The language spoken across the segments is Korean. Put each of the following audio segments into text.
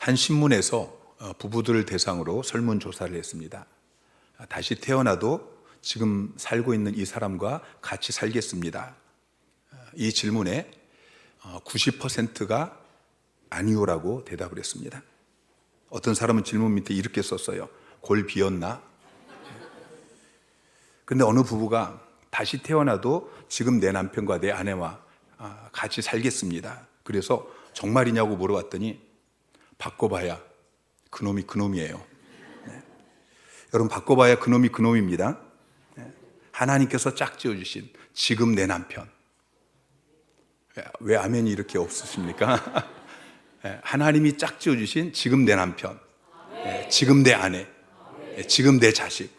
한 신문에서 부부들을 대상으로 설문조사를 했습니다. 다시 태어나도 지금 살고 있는 이 사람과 같이 살겠습니다. 이 질문에 90%가 아니오라고 대답을 했습니다. 어떤 사람은 질문 밑에 이렇게 썼어요. 골 비었나? 근데 어느 부부가 다시 태어나도 지금 내 남편과 내 아내와 같이 살겠습니다. 그래서 정말이냐고 물어봤더니 바꿔봐야 그놈이 그놈이에요. 여러분, 바꿔봐야 그놈이 그놈입니다. 하나님께서 짝지어주신 지금 내 남편. 왜 아멘이 이렇게 없으십니까? 하나님이 짝지어주신 지금 내 남편, 지금 내 아내, 지금 내 자식,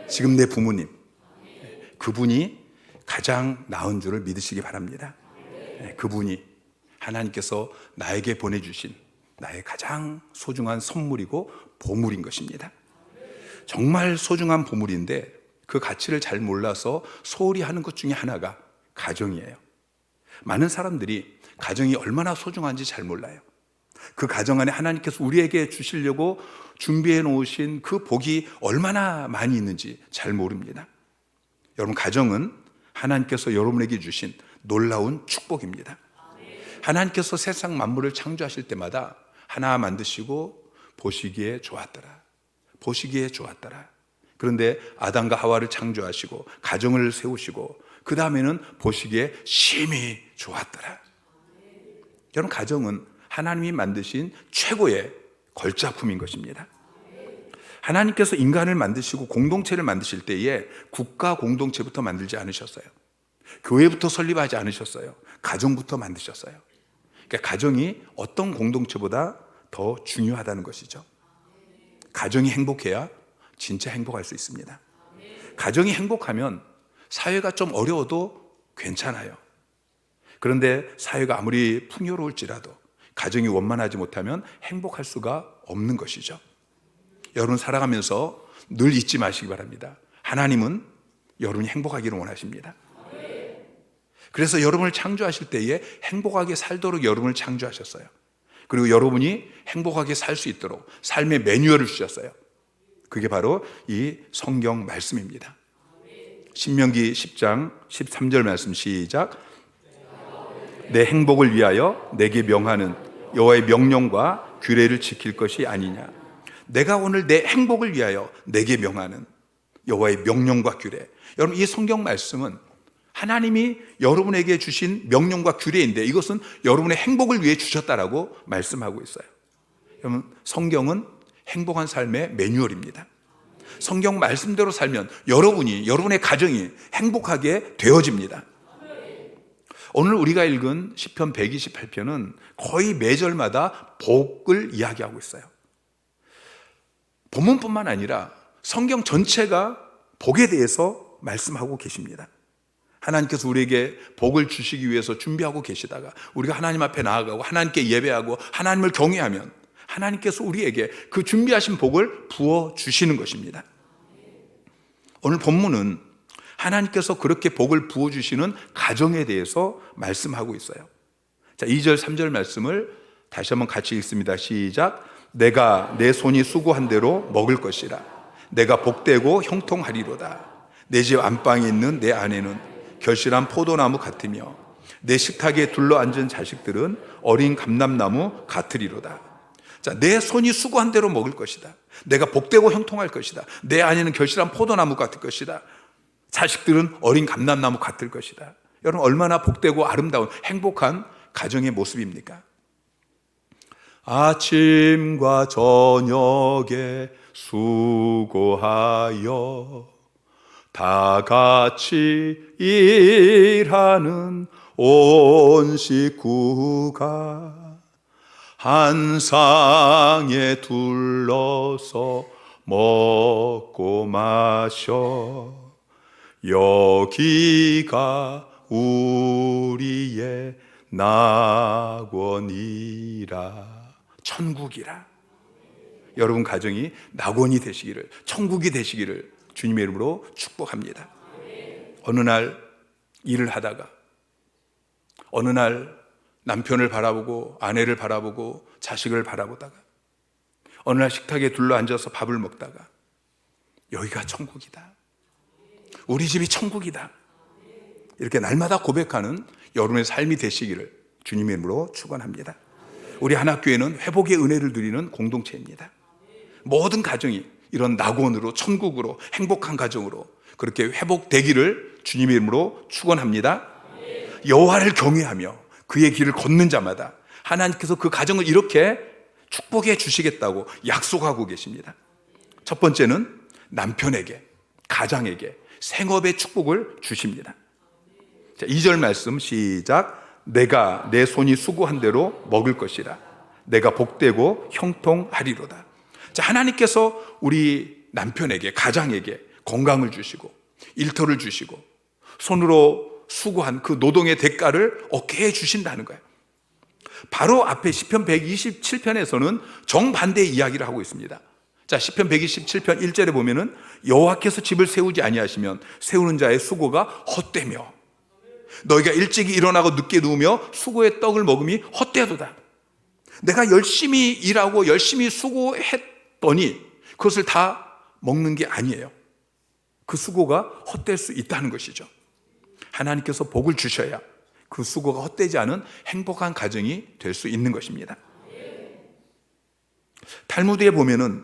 지금 내 부모님, 그분이 가장 나은 줄을 믿으시기 바랍니다. 그분이 하나님께서 나에게 보내주신 나의 가장 소중한 선물이고 보물인 것입니다. 정말 소중한 보물인데 그 가치를 잘 몰라서 소홀히 하는 것 중에 하나가 가정이에요. 많은 사람들이 가정이 얼마나 소중한지 잘 몰라요. 그 가정 안에 하나님께서 우리에게 주시려고 준비해 놓으신 그 복이 얼마나 많이 있는지 잘 모릅니다. 여러분, 가정은 하나님께서 여러분에게 주신 놀라운 축복입니다. 하나님께서 세상 만물을 창조하실 때마다 하나 만드시고 보시기에 좋았더라, 보시기에 좋았더라. 그런데 아담과 하와를 창조하시고 가정을 세우시고 그 다음에는 보시기에 심히 좋았더라. 여러분, 가정은 하나님이 만드신 최고의 걸작품인 것입니다. 하나님께서 인간을 만드시고 공동체를 만드실 때에 국가 공동체부터 만들지 않으셨어요. 교회부터 설립하지 않으셨어요. 가정부터 만드셨어요. 그러니까 가정이 어떤 공동체보다 더 중요하다는 것이죠. 가정이 행복해야 진짜 행복할 수 있습니다. 가정이 행복하면 사회가 좀 어려워도 괜찮아요. 그런데 사회가 아무리 풍요로울지라도 가정이 원만하지 못하면 행복할 수가 없는 것이죠. 여러분, 살아가면서 늘 잊지 마시기 바랍니다. 하나님은 여러분이 행복하기를 원하십니다. 그래서 여러분을 창조하실 때에 행복하게 살도록 여러분을 창조하셨어요. 그리고 여러분이 행복하게 살 수 있도록 삶의 매뉴얼을 주셨어요. 그게 바로 이 성경 말씀입니다. 신명기 10장 13절 말씀 시작. 내 행복을 위하여 내게 명하는 여호와의 명령과 규례를 지킬 것이 아니냐. 내가 오늘 내 행복을 위하여 내게 명하는 여호와의 명령과 규례. 여러분, 이 성경 말씀은 하나님이 여러분에게 주신 명령과 규례인데 이것은 여러분의 행복을 위해 주셨다라고 말씀하고 있어요. 여러분, 성경은 행복한 삶의 매뉴얼입니다. 성경 말씀대로 살면 여러분의 가정이 행복하게 되어집니다. 오늘 우리가 읽은 시편 128편은 거의 매절마다 복을 이야기하고 있어요. 본문뿐만 아니라 성경 전체가 복에 대해서 말씀하고 계십니다. 하나님께서 우리에게 복을 주시기 위해서 준비하고 계시다가 우리가 하나님 앞에 나아가고 하나님께 예배하고 하나님을 경외하면 하나님께서 우리에게 그 준비하신 복을 부어주시는 것입니다. 오늘 본문은 하나님께서 그렇게 복을 부어주시는 가정에 대해서 말씀하고 있어요. 자, 2절 3절 말씀을 다시 한번 같이 읽습니다. 시작. 내가 내 손이 수고한 대로 먹을 것이라. 내가 복되고 형통하리로다. 내 집 안방에 있는 내 아내는 결실한 포도나무 같으며 내 식탁에 둘러앉은 자식들은 어린 감람나무 같으리로다. 자, 내 손이 수고한 대로 먹을 것이다. 내가 복되고 형통할 것이다. 내 아내는 결실한 포도나무 같을 것이다. 자식들은 어린 감람나무 같을 것이다. 여러분, 얼마나 복되고 아름다운 행복한 가정의 모습입니까? 아침과 저녁에 수고하여 다 같이 일하는 온 식구가 한 상에 둘러서 먹고 마셔. 여기가 우리의 낙원이라. 천국이라. 여러분 가정이 낙원이 되시기를, 천국이 되시기를 주님의 이름으로 축복합니다. 어느 날 일을 하다가, 어느 날 남편을 바라보고 아내를 바라보고 자식을 바라보다가 어느 날 식탁에 둘러앉아서 밥을 먹다가 여기가 천국이다, 우리 집이 천국이다, 이렇게 날마다 고백하는 여러분의 삶이 되시기를 주님의 이름으로 축원합니다. 우리 하나교회는 회복의 은혜를 누리는 공동체입니다. 모든 가정이 이런 낙원으로, 천국으로, 행복한 가정으로 그렇게 회복되기를 주님의 이름으로 축원합니다. 여호와를 경외하며 그의 길을 걷는 자마다 하나님께서 그 가정을 이렇게 축복해 주시겠다고 약속하고 계십니다. 첫 번째는 남편에게, 가장에게 생업의 축복을 주십니다. 자, 2절 말씀 시작. 내가 내 손이 수고한 대로 먹을 것이라. 내가 복되고 형통하리로다. 자, 하나님께서 우리 남편에게, 가장에게 건강을 주시고 일터를 주시고 손으로 수고한 그 노동의 대가를 얻게 해 주신다는 거예요. 바로 앞에 시편 127편에서는 정반대의 이야기를 하고 있습니다. 자, 시편 127편 1절에 보면은 여호와께서 집을 세우지 아니하시면 세우는 자의 수고가 헛되며 너희가 일찍이 일어나고 늦게 누우며 수고의 떡을 먹음이 헛되도다. 내가 열심히 일하고 열심히 수고했더니 그것을 다 먹는 게 아니에요. 그 수고가 헛될 수 있다는 것이죠. 하나님께서 복을 주셔야 그 수고가 헛되지 않은 행복한 가정이 될 수 있는 것입니다. 탈무드에 보면은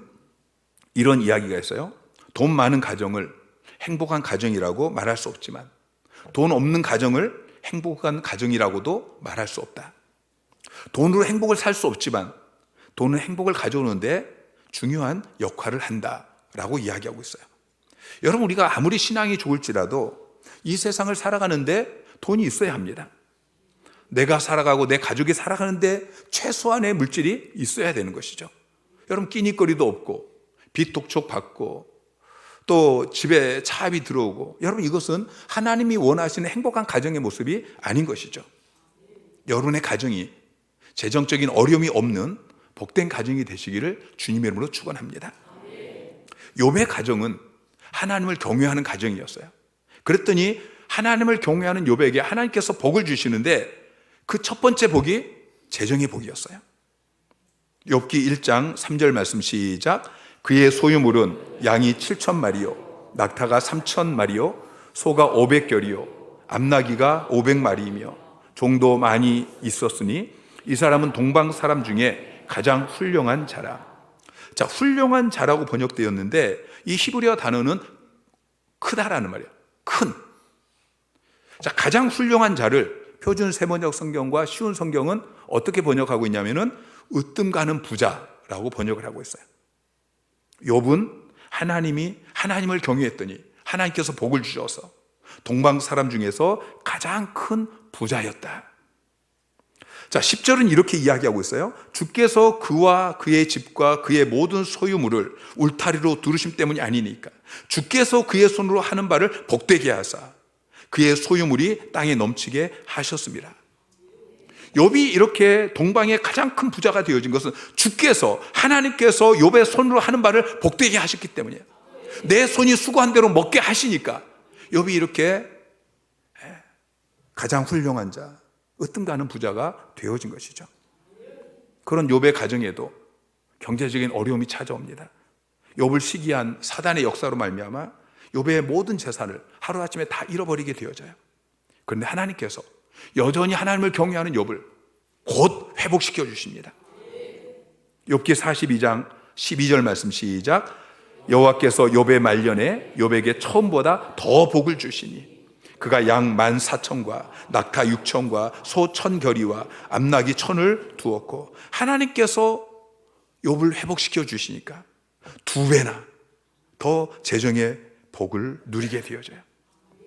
이런 이야기가 있어요. 돈 많은 가정을 행복한 가정이라고 말할 수 없지만 돈 없는 가정을 행복한 가정이라고도 말할 수 없다. 돈으로 행복을 살 수 없지만 돈은 행복을 가져오는데 중요한 역할을 한다라고 이야기하고 있어요. 여러분, 우리가 아무리 신앙이 좋을지라도 이 세상을 살아가는데 돈이 있어야 합니다. 내가 살아가고 내 가족이 살아가는데 최소한의 물질이 있어야 되는 것이죠. 여러분, 끼니거리도 없고 빚 독촉 받고 또 집에 차압이 들어오고, 여러분, 이것은 하나님이 원하시는 행복한 가정의 모습이 아닌 것이죠. 여러분의 가정이 재정적인 어려움이 없는 복된 가정이 되시기를 주님의 이름으로 축원합니다. 욥의 가정은 하나님을 경외하는 가정이었어요. 그랬더니 하나님을 경외하는 욥에게 하나님께서 복을 주시는데 그 첫 번째 복이 재정의 복이었어요. 욥기 1장 3절 말씀 시작. 그의 소유물은 양이 7,000마리요 낙타가 3,000마리요 소가 500결이요 암나귀가 500마리이며 종도 많이 있었으니 이 사람은 동방 사람 중에 가장 훌륭한 자라. 자, 훌륭한 자라고 번역되었는데 이 히브리어 단어는 크다라는 말이에요. 큰. 자, 가장 훌륭한 자를 표준 세번역 성경과 쉬운 성경은 어떻게 번역하고 있냐면은 으뜸 가는 부자라고 번역을 하고 있어요. 욥은 하나님을 경외했더니 하나님께서 복을 주셔서 동방 사람 중에서 가장 큰 부자였다. 자, 10절은 이렇게 이야기하고 있어요. 주께서 그와 그의 집과 그의 모든 소유물을 울타리로 두르심 때문이 아니니까 주께서 그의 손으로 하는 바를 복되게 하사 그의 소유물이 땅에 넘치게 하셨습니다. 욥이 이렇게 동방의 가장 큰 부자가 되어진 것은 주께서, 하나님께서 욥의 손으로 하는 바를 복되게 하셨기 때문이에요. 내 손이 수고한 대로 먹게 하시니까 욥이 이렇게 가장 훌륭한 자, 으뜸 가는 부자가 되어진 것이죠. 그런 욥의 가정에도 경제적인 어려움이 찾아옵니다. 욥을 시기한 사단의 역사로 말미암아 욥의 모든 재산을 하루아침에 다 잃어버리게 되어져요. 그런데 하나님께서 여전히 하나님을 경외하는 욥을 곧 회복시켜 주십니다. 욥기 42장 12절 말씀 시작. 여호와께서 욥의 말년에 욥에게 처음보다 더 복을 주시니 그가 양 14,000과 낙타 6,000과 소 1,000결이와 암나귀 1,000을 두었고, 하나님께서 욥을 회복시켜 주시니까 2배나 더 재정의 복을 누리게 되어져요.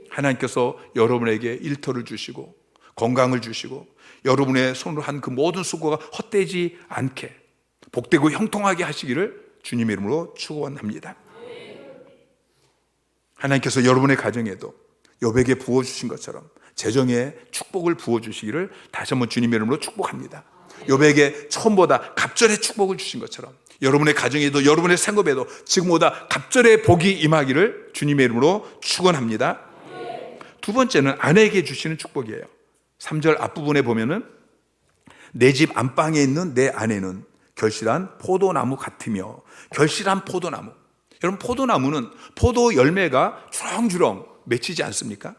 하나님께서 여러분에게 일터를 주시고 건강을 주시고 여러분의 손으로 한 그 모든 수고가 헛되지 않게 복되고 형통하게 하시기를 주님의 이름으로 축원합니다. 하나님께서 여러분의 가정에도 욥에게 부어주신 것처럼 재정의 축복을 부어주시기를 다시 한번 주님의 이름으로 축복합니다. 욥에게 처음보다 갑절의 축복을 주신 것처럼 여러분의 가정에도 여러분의 생업에도 지금보다 갑절의 복이 임하기를 주님의 이름으로 축원합니다. 두 번째는 아내에게 주시는 축복이에요. 3절 앞부분에 보면은 내 집 안방에 있는 내 아내는 결실한 포도나무 같으며. 결실한 포도나무. 여러분, 포도나무는 포도 열매가 주렁주렁 맺히지 않습니까?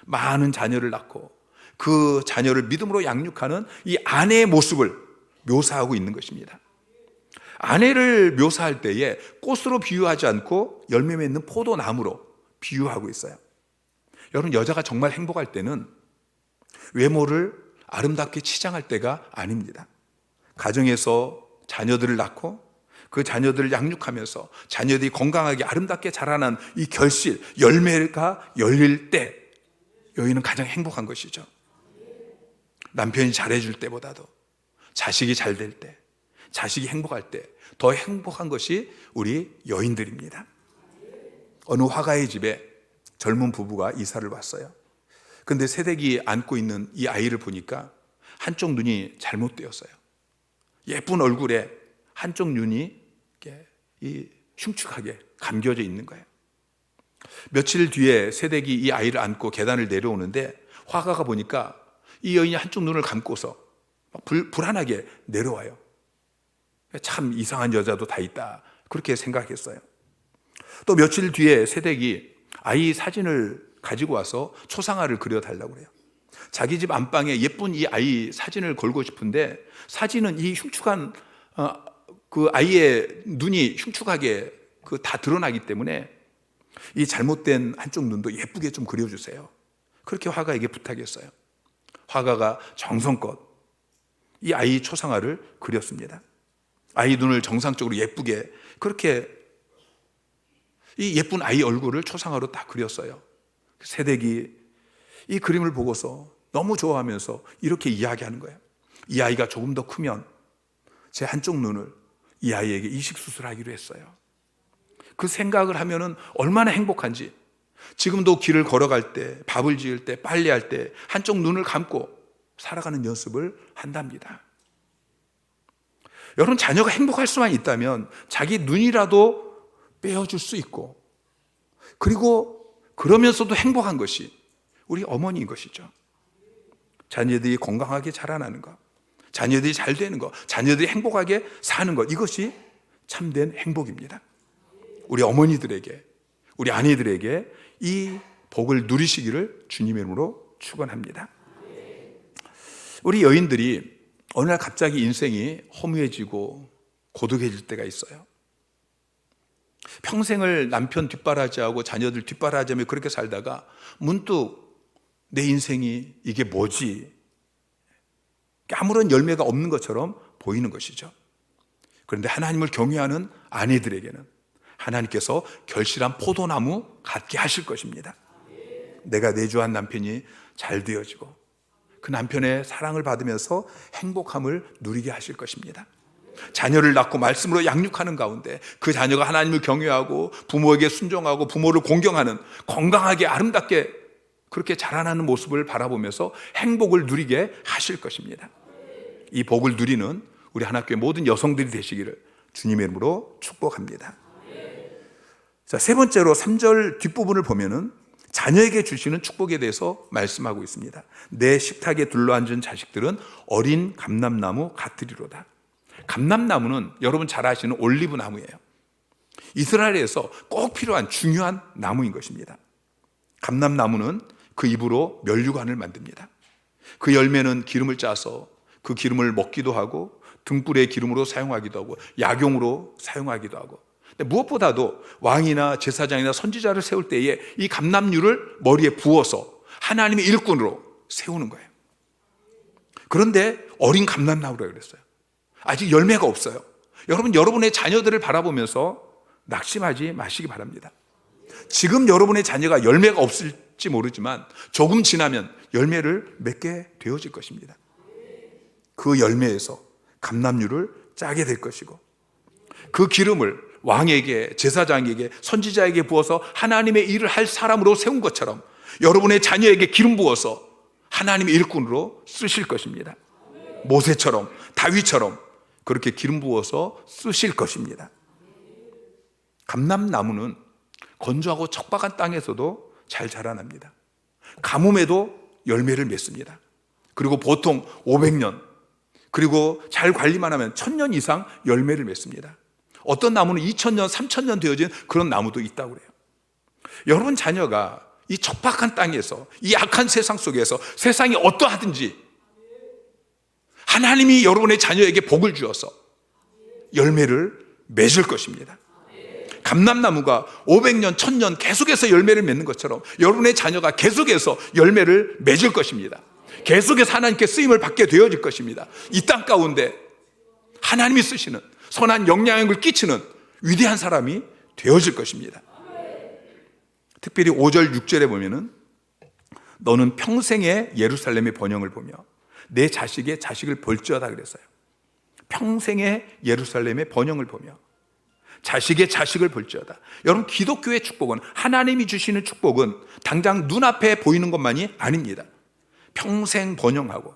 많은 자녀를 낳고 그 자녀를 믿음으로 양육하는 이 아내의 모습을 묘사하고 있는 것입니다. 아내를 묘사할 때에 꽃으로 비유하지 않고 열매 맺는 포도나무로 비유하고 있어요. 여러분, 여자가 정말 행복할 때는 외모를 아름답게 치장할 때가 아닙니다. 가정에서 자녀들을 낳고 그 자녀들을 양육하면서 자녀들이 건강하게 아름답게 자라난 이 결실, 열매가 열릴 때 여인은 가장 행복한 것이죠. 남편이 잘해줄 때보다도 자식이 잘 될 때, 자식이 행복할 때 더 행복한 것이 우리 여인들입니다. 어느 화가의 집에 젊은 부부가 이사를 왔어요. 근데 새댁이 안고 있는 이 아이를 보니까 한쪽 눈이 잘못되었어요. 예쁜 얼굴에 한쪽 눈이 이렇게 흉측하게 감겨져 있는 거예요. 며칠 뒤에 새댁이 이 아이를 안고 계단을 내려오는데 화가가 보니까 이 여인이 한쪽 눈을 감고서 불안하게 내려와요. 참 이상한 여자도 다 있다, 그렇게 생각했어요. 또 며칠 뒤에 새댁이 아이 사진을 가지고 와서 초상화를 그려달라고 그래요. 자기 집 안방에 예쁜 이 아이 사진을 걸고 싶은데 사진은 이 흉측한 그 아이의 눈이 흉측하게 다 드러나기 때문에 이 잘못된 한쪽 눈도 예쁘게 좀 그려주세요. 그렇게 화가에게 부탁했어요. 화가가 정성껏 이 아이 초상화를 그렸습니다. 아이 눈을 정상적으로 예쁘게 그렇게 이 예쁜 아이 얼굴을 초상화로 딱 그렸어요. 새댁이 이 그림을 보고서 너무 좋아하면서 이렇게 이야기하는 거예요. 이 아이가 조금 더 크면 제 한쪽 눈을 이 아이에게 이식 수술하기로 했어요. 그 생각을 하면은 얼마나 행복한지. 지금도 길을 걸어갈 때, 밥을 지을 때, 빨래할 때 한쪽 눈을 감고 살아가는 연습을 한답니다. 여러분, 자녀가 행복할 수만 있다면 자기 눈이라도 빼어줄 수 있고, 그리고 그러면서도 행복한 것이 우리 어머니인 것이죠. 자녀들이 건강하게 자라나는 것, 자녀들이 잘 되는 것, 자녀들이 행복하게 사는 것, 이것이 참된 행복입니다. 우리 어머니들에게, 우리 아내들에게 이 복을 누리시기를 주님의 이름으로 축원합니다. 우리 여인들이 어느 날 갑자기 인생이 허무해지고 고독해질 때가 있어요. 평생을 남편 뒷바라지하고 자녀들 뒷바라지하며 그렇게 살다가 문득 내 인생이 이게 뭐지? 아무런 열매가 없는 것처럼 보이는 것이죠. 그런데 하나님을 경외하는 아내들에게는 하나님께서 결실한 포도나무 같게 하실 것입니다. 내가 내조한 남편이 잘 되어지고 그 남편의 사랑을 받으면서 행복함을 누리게 하실 것입니다. 자녀를 낳고 말씀으로 양육하는 가운데 그 자녀가 하나님을 경외하고 부모에게 순종하고 부모를 공경하는 건강하게 아름답게 그렇게 자라나는 모습을 바라보면서 행복을 누리게 하실 것입니다. 이 복을 누리는 우리 하나교회 모든 여성들이 되시기를 주님의 이름으로 축복합니다. 자, 세 번째로 3절 뒷부분을 보면은 자녀에게 주시는 축복에 대해서 말씀하고 있습니다. 내 식탁에 둘러앉은 자식들은 어린 감람나무 같으리로다. 감람나무는 여러분 잘 아시는 올리브 나무예요. 이스라엘에서 꼭 필요한 중요한 나무인 것입니다. 감람나무는 그 잎으로 면류관을 만듭니다. 그 열매는 기름을 짜서 그 기름을 먹기도 하고 등불의 기름으로 사용하기도 하고 약용으로 사용하기도 하고, 무엇보다도 왕이나 제사장이나 선지자를 세울 때에 이 감람류를 머리에 부어서 하나님의 일꾼으로 세우는 거예요. 그런데 어린 감람나무라고 그랬어요. 아직 열매가 없어요. 여러분, 여러분의 자녀들을 바라보면서 낙심하지 마시기 바랍니다. 지금 여러분의 자녀가 열매가 없을지 모르지만 조금 지나면 열매를 맺게 되어질 것입니다. 그 열매에서 감람류를 짜게 될 것이고, 그 기름을 왕에게, 제사장에게, 선지자에게 부어서 하나님의 일을 할 사람으로 세운 것처럼 여러분의 자녀에게 기름 부어서 하나님의 일꾼으로 쓰실 것입니다. 모세처럼, 다윗처럼 그렇게 기름 부어서 쓰실 것입니다. 감람나무는 건조하고 척박한 땅에서도 잘 자라납니다. 가뭄에도 열매를 맺습니다. 그리고 보통 500년, 그리고 잘 관리만 하면 1000년 이상 열매를 맺습니다. 어떤 나무는 2000년, 3000년 되어진 그런 나무도 있다고 그래요. 여러분 자녀가 이 척박한 땅에서, 이 악한 세상 속에서 세상이 어떠하든지 하나님이 여러분의 자녀에게 복을 주어서 열매를 맺을 것입니다. 감람나무가 500년, 1000년 계속해서 열매를 맺는 것처럼 여러분의 자녀가 계속해서 열매를 맺을 것입니다. 계속해서 하나님께 쓰임을 받게 되어질 것입니다. 이 땅 가운데 하나님이 쓰시는 선한 영향력을 끼치는 위대한 사람이 되어질 것입니다. 특별히 5절, 6절에 보면은 너는 평생에 예루살렘의 번영을 보며 내 자식의 자식을 볼지어다 그랬어요. 평생에 예루살렘의 번영을 보며 자식의 자식을 볼지어다. 여러분, 기독교의 축복은, 하나님이 주시는 축복은 당장 눈앞에 보이는 것만이 아닙니다. 평생 번영하고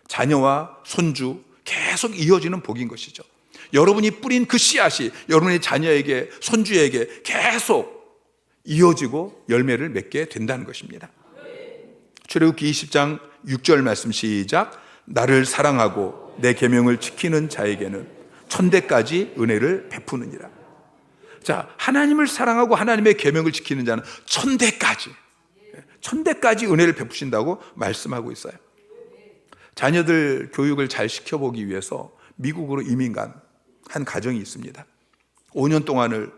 자녀와 손주 계속 이어지는 복인 것이죠. 여러분이 뿌린 그 씨앗이 여러분의 자녀에게, 손주에게 계속 이어지고 열매를 맺게 된다는 것입니다. 출애굽기 20장 6절 말씀 시작. 나를 사랑하고 내 계명을 지키는 자에게는 천대까지 은혜를 베푸느니라. 자, 하나님을 사랑하고 하나님의 계명을 지키는 자는 천대까지 은혜를 베푸신다고 말씀하고 있어요. 자녀들 교육을 잘 시켜보기 위해서 미국으로 이민 간 한 가정이 있습니다. 5년 동안을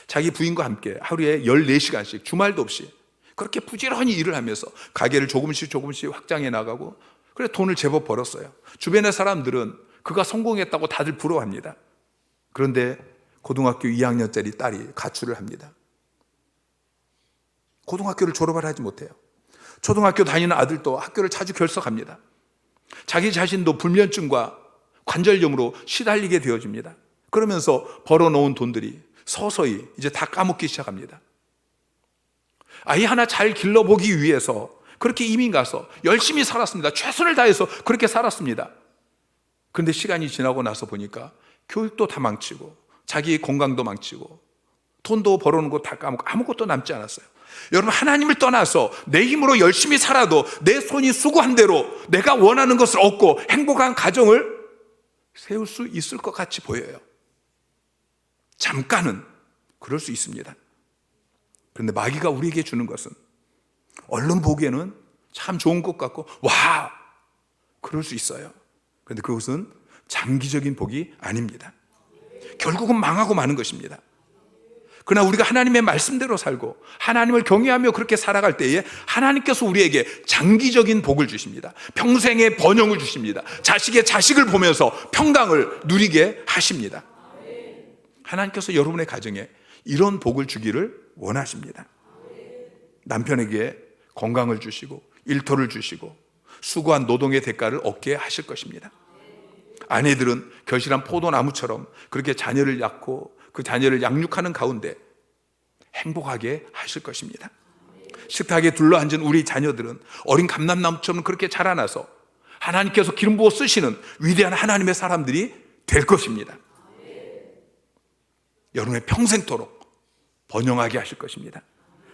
자기 부인과 함께 하루에 14시간씩 주말도 없이 그렇게 부지런히 일을 하면서 가게를 조금씩 확장해 나가고, 그래 돈을 제법 벌었어요. 주변의 사람들은 그가 성공했다고 다들 부러워합니다. 그런데 고등학교 2학년짜리 딸이 가출을 합니다. 고등학교를 졸업을 하지 못해요. 초등학교 다니는 아들도 학교를 자주 결석합니다. 자기 자신도 불면증과 관절염으로 시달리게 되어집니다. 그러면서 벌어놓은 돈들이 서서히 이제 다 까먹기 시작합니다. 아이 하나 잘 길러보기 위해서 그렇게 이민 가서 열심히 살았습니다. 최선을 다해서 그렇게 살았습니다. 그런데 시간이 지나고 나서 보니까 교육도 다 망치고 자기 건강도 망치고 돈도 벌어놓은 거 다 까먹고 아무것도 남지 않았어요. 여러분, 하나님을 떠나서 내 힘으로 열심히 살아도 내 손이 수고한 대로 내가 원하는 것을 얻고 행복한 가정을 세울 수 있을 것 같이 보여요. 잠깐은 그럴 수 있습니다. 그런데 마귀가 우리에게 주는 것은 얼른 보기에는 참 좋은 것 같고 와, 그럴 수 있어요. 그런데 그것은 장기적인 복이 아닙니다. 결국은 망하고 마는 것입니다. 그러나 우리가 하나님의 말씀대로 살고 하나님을 경외하며 그렇게 살아갈 때에 하나님께서 우리에게 장기적인 복을 주십니다. 평생의 번영을 주십니다. 자식의 자식을 보면서 평강을 누리게 하십니다. 하나님께서 여러분의 가정에 이런 복을 주기를 원하십니다. 남편에게 건강을 주시고 일터를 주시고 수고한 노동의 대가를 얻게 하실 것입니다. 아내들은 결실한 포도나무처럼 그렇게 자녀를 낳고 그 자녀를 양육하는 가운데 행복하게 하실 것입니다. 식탁에 둘러앉은 우리 자녀들은 어린 감람나무처럼 그렇게 자라나서 하나님께서 기름 부어 쓰시는 위대한 하나님의 사람들이 될 것입니다. 여러분의 평생토록 번영하게 하실 것입니다.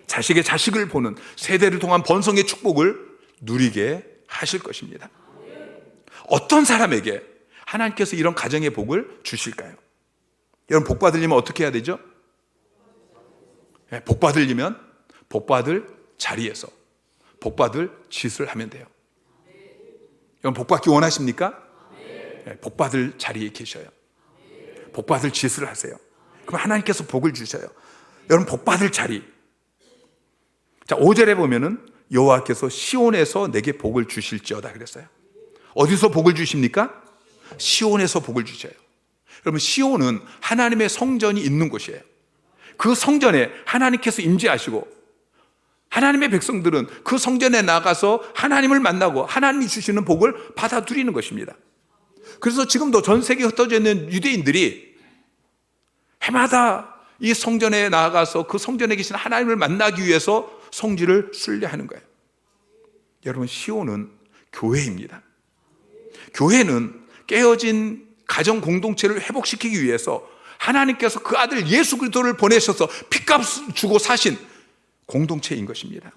자식의 자식을 보는 세대를 통한 번성의 축복을 누리게 하실 것입니다. 어떤 사람에게 하나님께서 이런 가정의 복을 주실까요? 여러분, 복 받으려면 어떻게 해야 되죠? 복 받으려면 복 받을 자리에서 복 받을 짓을 하면 돼요. 여러분, 복 받기 원하십니까? 복 받을 자리에 계셔요. 복 받을 짓을 하세요. 그럼 하나님께서 복을 주셔요. 여러분, 복 받을 자리. 자, 5절에 보면은 여호와께서 시온에서 내게 복을 주실지어다 그랬어요. 어디서 복을 주십니까? 시온에서 복을 주셔요. 여러분, 시온은 하나님의 성전이 있는 곳이에요. 그 성전에 하나님께서 임재하시고 하나님의 백성들은 그 성전에 나가서 하나님을 만나고 하나님이 주시는 복을 받아 누리는 것입니다. 그래서 지금도 전 세계에 흩어져 있는 유대인들이 해마다 이 성전에 나가서 그 성전에 계신 하나님을 만나기 위해서 성지를 순례하는 거예요. 여러분, 시온은 교회입니다. 교회는 깨어진 가정 공동체를 회복시키기 위해서 하나님께서 그 아들 예수 그리스도를 보내셔서 핏값 주고 사신 공동체인 것입니다.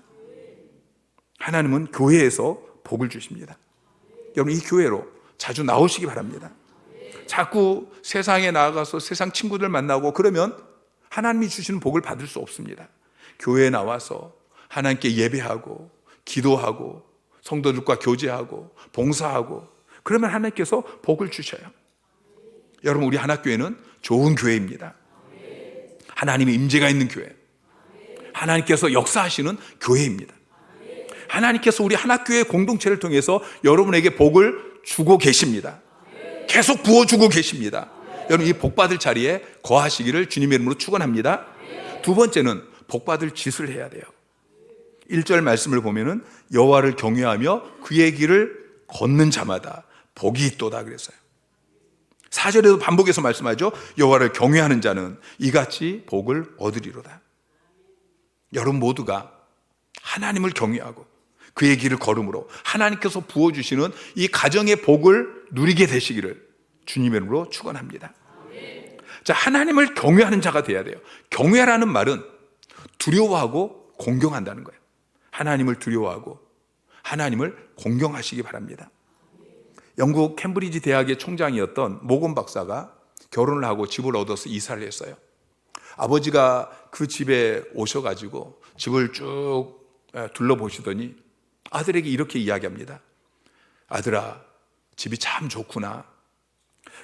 하나님은 교회에서 복을 주십니다. 여러분, 이 교회로 자주 나오시기 바랍니다. 자꾸 세상에 나아가서 세상 친구들 만나고 그러면 하나님이 주시는 복을 받을 수 없습니다. 교회에 나와서 하나님께 예배하고 기도하고 성도들과 교제하고 봉사하고 그러면 하나님께서 복을 주셔요. 여러분, 우리 하나교회는 좋은 교회입니다. 하나님의 임재가 있는 교회, 하나님께서 역사하시는 교회입니다. 하나님께서 우리 하나교회 공동체를 통해서 여러분에게 복을 주고 계십니다. 계속 부어주고 계십니다. 여러분, 이 복받을 자리에 거하시기를 주님의 이름으로 축원합니다. 두 번째는 복받을 짓을 해야 돼요. 1절 말씀을 보면은 여호와를 경외하며 그의 길을 걷는 자마다 복이 있도다 그랬어요. 4절에도 반복해서 말씀하죠. 여호와를 경외하는 자는 이같이 복을 얻으리로다. 여러분 모두가 하나님을 경외하고 그의 길을 걸음으로 하나님께서 부어주시는 이 가정의 복을 누리게 되시기를 주님의 이름으로 축원합니다. 자, 하나님을 경외하는 자가 돼야 돼요. 경외라는 말은 두려워하고 공경한다는 거예요. 하나님을 두려워하고 하나님을 공경하시기 바랍니다. 영국 캠브리지 대학의 총장이었던 모건 박사가 결혼을 하고 집을 얻어서 이사를 했어요. 아버지가 그 집에 오셔가지고 집을 쭉 둘러보시더니 아들에게 이렇게 이야기합니다. 아들아, 집이 참 좋구나.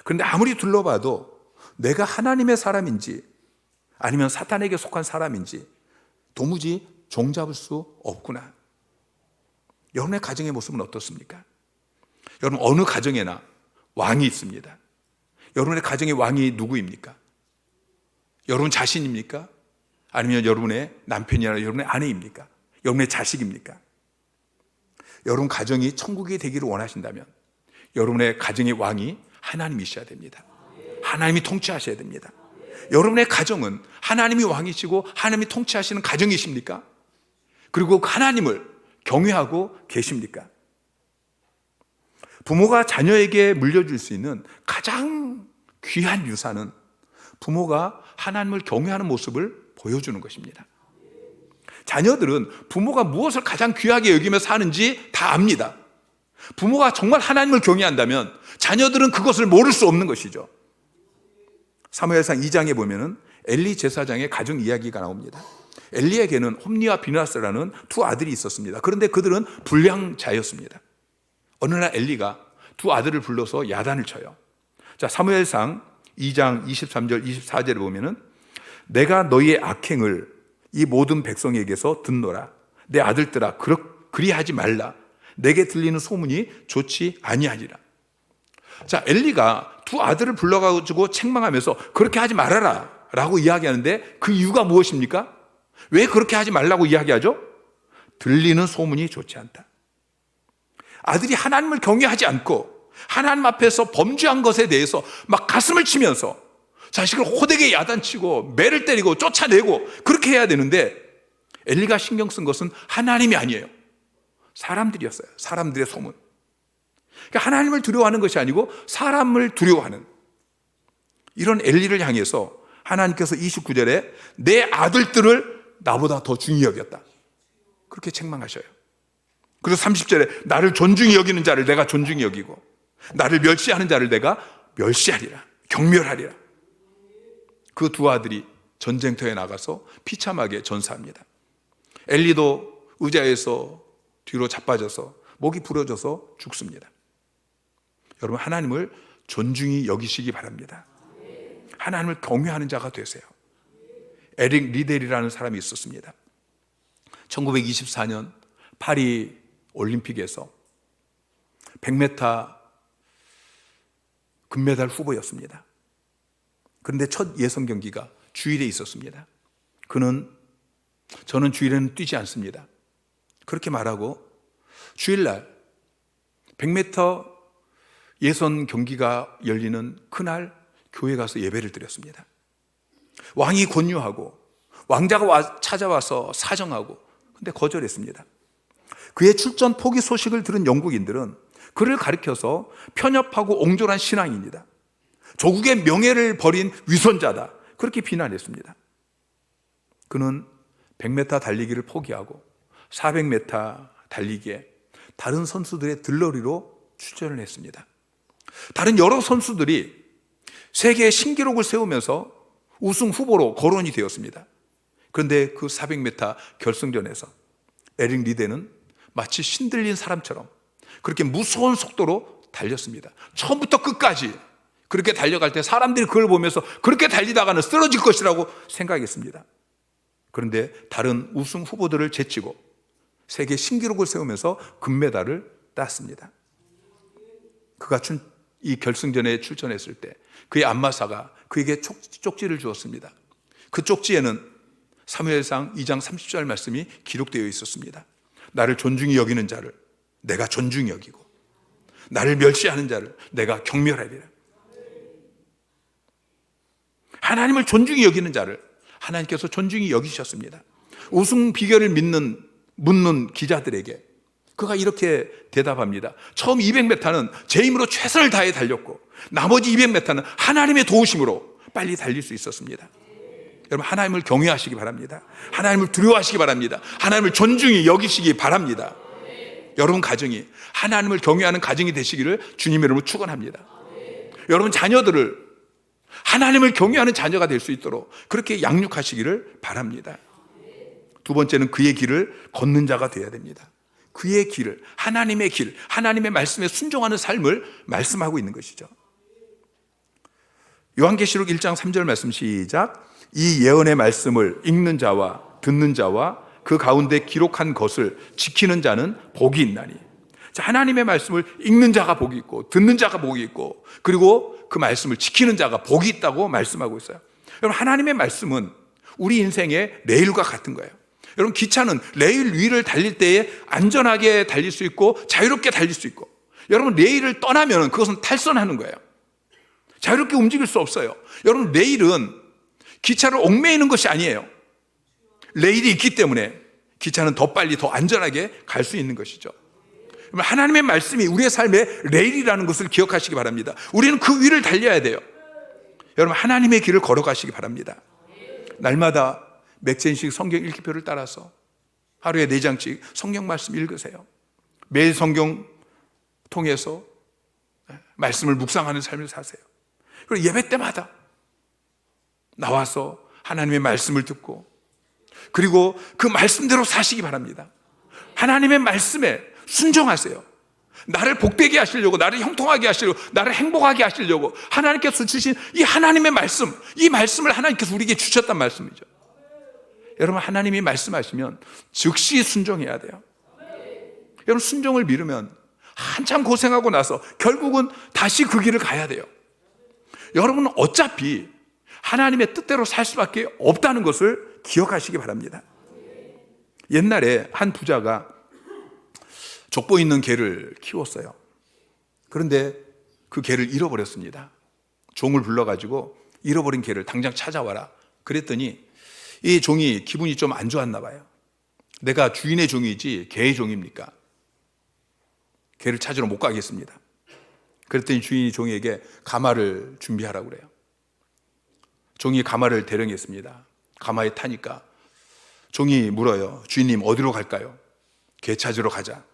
그런데 아무리 둘러봐도 내가 하나님의 사람인지 아니면 사탄에게 속한 사람인지 도무지 종잡을 수 없구나. 여러분의 가정의 모습은 어떻습니까? 여러분, 어느 가정에나 왕이 있습니다. 여러분의 가정의 왕이 누구입니까? 여러분 자신입니까? 아니면 여러분의 남편이나 여러분의 아내입니까? 여러분의 자식입니까? 여러분 가정이 천국이 되기를 원하신다면 여러분의 가정의 왕이 하나님이셔야 됩니다. 하나님이 통치하셔야 됩니다. 여러분의 가정은 하나님이 왕이시고 하나님이 통치하시는 가정이십니까? 그리고 하나님을 경외하고 계십니까? 부모가 자녀에게 물려줄 수 있는 가장 귀한 유산은 부모가 하나님을 경외하는 모습을 보여주는 것입니다. 자녀들은 부모가 무엇을 가장 귀하게 여기며 사는지 다 압니다. 부모가 정말 하나님을 경외한다면 자녀들은 그것을 모를 수 없는 것이죠. 사무엘상 2장에 보면은 엘리 제사장의 가정 이야기가 나옵니다. 엘리에게는 홈니와 비나스라는 두 아들이 있었습니다. 그런데 그들은 불량자였습니다. 어느 날 엘리가 두 아들을 불러서 야단을 쳐요. 자, 사무엘상 2장 23절 24절에 보면은 내가 너희의 악행을 이 모든 백성에게서 듣노라. 내 아들들아, 그리하지 말라. 내게 들리는 소문이 좋지 아니하리라. 자, 엘리가 두 아들을 불러가지고 책망하면서 그렇게 하지 말아라 라고 이야기하는데 그 이유가 무엇입니까? 왜 그렇게 하지 말라고 이야기하죠? 들리는 소문이 좋지 않다. 아들이 하나님을 경외하지 않고 하나님 앞에서 범죄한 것에 대해서 막 가슴을 치면서 자식을 호되게 야단치고 매를 때리고 쫓아내고 그렇게 해야 되는데 엘리가 신경 쓴 것은 하나님이 아니에요. 사람들이었어요. 사람들의 소문. 그러니까 하나님을 두려워하는 것이 아니고 사람을 두려워하는 이런 엘리를 향해서 하나님께서 29절에 내 아들들을 나보다 더 중히 여겼다. 그렇게 책망하셔요. 그래서 30절에 나를 존중히 여기는 자를 내가 존중히 여기고 나를 멸시하는 자를 내가 멸시하리라. 경멸하리라. 그 두 아들이 전쟁터에 나가서 비참하게 전사합니다. 엘리도 의자에서 뒤로 자빠져서 목이 부러져서 죽습니다. 여러분, 하나님을 존중히 여기시기 바랍니다. 하나님을 경외하는 자가 되세요. 에릭 리델이라는 사람이 있었습니다. 1924년 파리 올림픽에서 100m 금메달 후보였습니다. 그런데 첫 예선 경기가 주일에 있었습니다. 저는 주일에는 뛰지 않습니다. 그렇게 말하고 주일날 100m 예선 경기가 열리는 그날 교회 가서 예배를 드렸습니다. 왕이 권유하고 왕자가 찾아와서 사정하고 근데 거절했습니다. 그의 출전 포기 소식을 들은 영국인들은 그를 가리켜서 편협하고 옹졸한 신앙입니다. 조국의 명예를 버린 위선자다. 그렇게 비난했습니다. 그는 100m 달리기를 포기하고 400m 달리기에 다른 선수들의 들러리로 출전을 했습니다. 다른 여러 선수들이 세계 신기록을 세우면서 우승 후보로 거론이 되었습니다. 그런데 그 400m 결승전에서 에릭 리데는 마치 신들린 사람처럼 그렇게 무서운 속도로 달렸습니다. 처음부터 끝까지 그렇게 달려갈 때 사람들이 그걸 보면서 그렇게 달리다가는 쓰러질 것이라고 생각했습니다. 그런데 다른 우승 후보들을 제치고 세계 신기록을 세우면서 금메달을 땄습니다. 그가 이 결승전에 출전했을 때 그의 안마사가 그에게 쪽지를 주었습니다. 그 쪽지에는 사무엘상 2장 30절 말씀이 기록되어 있었습니다. 나를 존중히 여기는 자를 내가 존중히 여기고 나를 멸시하는 자를 내가 경멸하리라. 하나님을 존중히 여기는 자를 하나님께서 존중히 여기셨습니다. 우승 비결을 묻는 기자들에게 그가 이렇게 대답합니다. 처음 200m는 제 힘으로 최선을 다해 달렸고 나머지 200m는 하나님의 도우심으로 빨리 달릴 수 있었습니다. 여러분, 하나님을 경외하시기 바랍니다. 하나님을 두려워하시기 바랍니다. 하나님을 존중히 여기시기 바랍니다. 여러분 가정이 하나님을 경외하는 가정이 되시기를 주님의 이름으로 축원합니다. 여러분 자녀들을 하나님을 경외하는 자녀가 될 수 있도록 그렇게 양육하시기를 바랍니다. 두 번째는 그의 길을 걷는 자가 되어야 됩니다. 그의 길을, 하나님의 길, 하나님의 말씀에 순종하는 삶을 말씀하고 있는 것이죠. 요한계시록 1장 3절 말씀 시작. 이 예언의 말씀을 읽는 자와 듣는 자와 그 가운데 기록한 것을 지키는 자는 복이 있나니. 자, 하나님의 말씀을 읽는 자가 복이 있고 듣는 자가 복이 있고 그리고 그 말씀을 지키는 자가 복이 있다고 말씀하고 있어요. 여러분, 하나님의 말씀은 우리 인생의 레일과 같은 거예요. 여러분, 기차는 레일 위를 달릴 때에 안전하게 달릴 수 있고 자유롭게 달릴 수 있고, 여러분 레일을 떠나면 그것은 탈선하는 거예요. 자유롭게 움직일 수 없어요. 여러분, 레일은 기차를 얽매이는 것이 아니에요. 레일이 있기 때문에 기차는 더 빨리 더 안전하게 갈 수 있는 것이죠. 하나님의 말씀이 우리의 삶의 레일이라는 것을 기억하시기 바랍니다. 우리는 그 위를 달려야 돼요. 여러분, 하나님의 길을 걸어가시기 바랍니다. 날마다 몇 장씩 성경 읽기표를 따라서 하루에 4장씩 성경 말씀 읽으세요. 매일 성경 통해서 말씀을 묵상하는 삶을 사세요. 그리고 예배 때마다 나와서 하나님의 말씀을 듣고 그리고 그 말씀대로 사시기 바랍니다. 하나님의 말씀에 순종하세요. 나를 복되게 하시려고, 나를 형통하게 하시려고, 나를 행복하게 하시려고 하나님께서 주신 이 하나님의 말씀, 이 말씀을 하나님께서 우리에게 주셨단 말씀이죠. 여러분, 하나님이 말씀하시면 즉시 순종해야 돼요. 여러분, 순종을 미루면 한참 고생하고 나서 결국은 다시 그 길을 가야 돼요. 여러분은 어차피 하나님의 뜻대로 살 수밖에 없다는 것을 기억하시기 바랍니다. 옛날에 한 부자가 족보 있는 개를 키웠어요. 그런데 그 개를 잃어버렸습니다. 종을 불러가지고 잃어버린 개를 당장 찾아와라. 그랬더니 이 종이 기분이 좀 안 좋았나 봐요. 내가 주인의 종이지 개의 종입니까? 개를 찾으러 못 가겠습니다. 그랬더니 주인이 종에게 가마를 준비하라고 그래요. 종이 가마를 대령했습니다. 가마에 타니까 종이 물어요. 주인님, 어디로 갈까요? 개 찾으러 가자.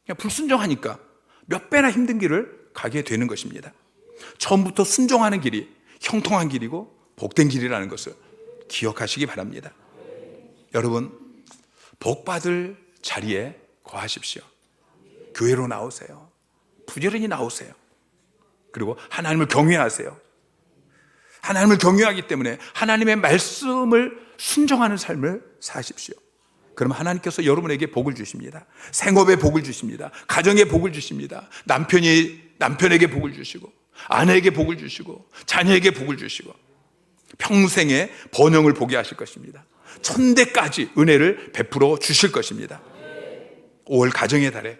그냥 불순종하니까 몇 배나 힘든 길을 가게 되는 것입니다. 처음부터 순종하는 길이 형통한 길이고 복된 길이라는 것을 기억하시기 바랍니다. 여러분, 복받을 자리에 거하십시오. 교회로 나오세요. 부지런히 나오세요. 그리고 하나님을 경외하세요. 하나님을 경외하기 때문에 하나님의 말씀을 순종하는 삶을 사십시오. 그러면 하나님께서 여러분에게 복을 주십니다. 생업에 복을 주십니다. 가정에 복을 주십니다. 남편에게 복을 주시고, 아내에게 복을 주시고, 자녀에게 복을 주시고, 평생의 번영을 보게 하실 것입니다. 천대까지 은혜를 베풀어 주실 것입니다. 5월 가정의 달에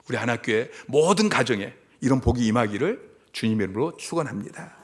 우리 하나교회 모든 가정에 이런 복이 임하기를 주님의 이름으로 축원합니다.